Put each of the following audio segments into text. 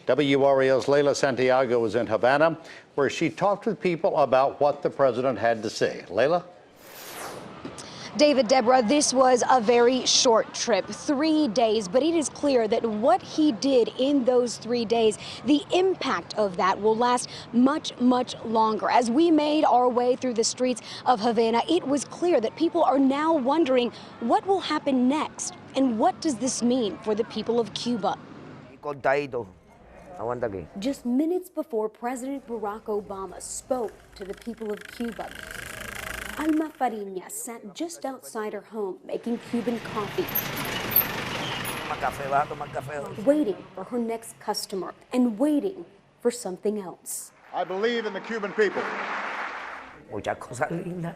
WRAL's Leila Santiago was in Havana, where she talked with people about what the president had to say. Leila? David, Deborah, this was a very short trip, 3 days, but it is clear that what he did in those 3 days, the impact of that will last much, much longer. As we made our way through the streets of Havana, it was clear that people are now wondering what will happen next and what does this mean for the people of Cuba. Just minutes before President Barack Obama spoke to the people of Cuba, Alma Fariña sat just outside her home making Cuban coffee, waiting for her next customer and waiting for something else. I believe in the Cuban people. Muchas cosas lindas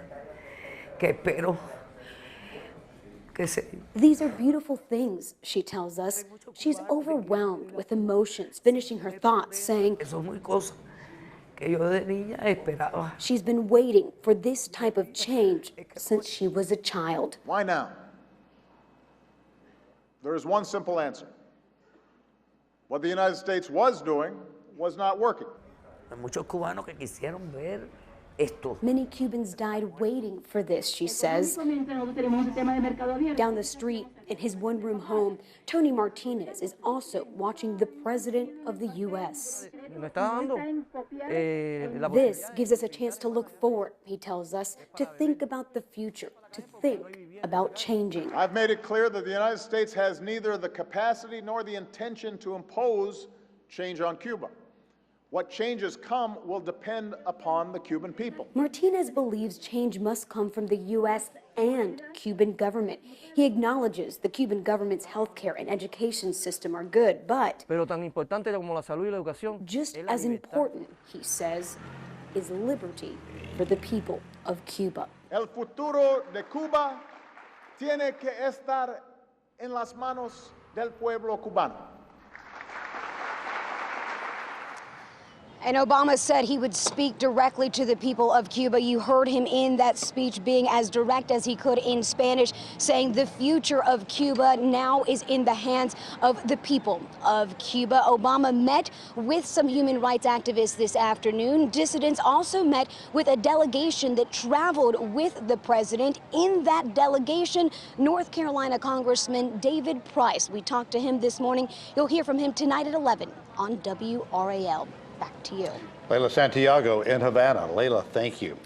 que espero que se... These are beautiful things, she tells us. She's overwhelmed with emotions, finishing her thoughts, saying, Eso es muy cosa que yo de niña esperaba. she's been waiting for this type of change since she was a child. Why now? There is one simple answer. What the United States was doing was not working. Hay muchos cubanos que quisieron ver esto. Many Cubans died waiting for this, she says. Down the street in his one-room home, Tony Martinez is also watching the President of the U.S. This gives us a chance to look forward, he tells us, to think about the future, to think about changing. I've made it clear that the United States has neither the capacity nor the intention to impose change on Cuba. What changes come will depend upon the Cuban people. Martinez believes change must come from the U.S. and Cuban government. He acknowledges the Cuban government's healthcare and education system are good, but just as important, he says, is liberty for the people of Cuba. El futuro de Cuba tiene que estar en las manos del pueblo cubano. And Obama said he would speak directly to the people of Cuba. You heard him in that speech being as direct as he could in Spanish, saying the future of Cuba now is in the hands of the people of Cuba. Obama met with some human rights activists this afternoon. Dissidents also met with a delegation that traveled with the president. In that delegation, North Carolina Congressman David Price. We talked to him this morning. You'll hear from him tonight at 11 on WRAL. Back to you. Leila Santiago in Havana. Leila, thank you.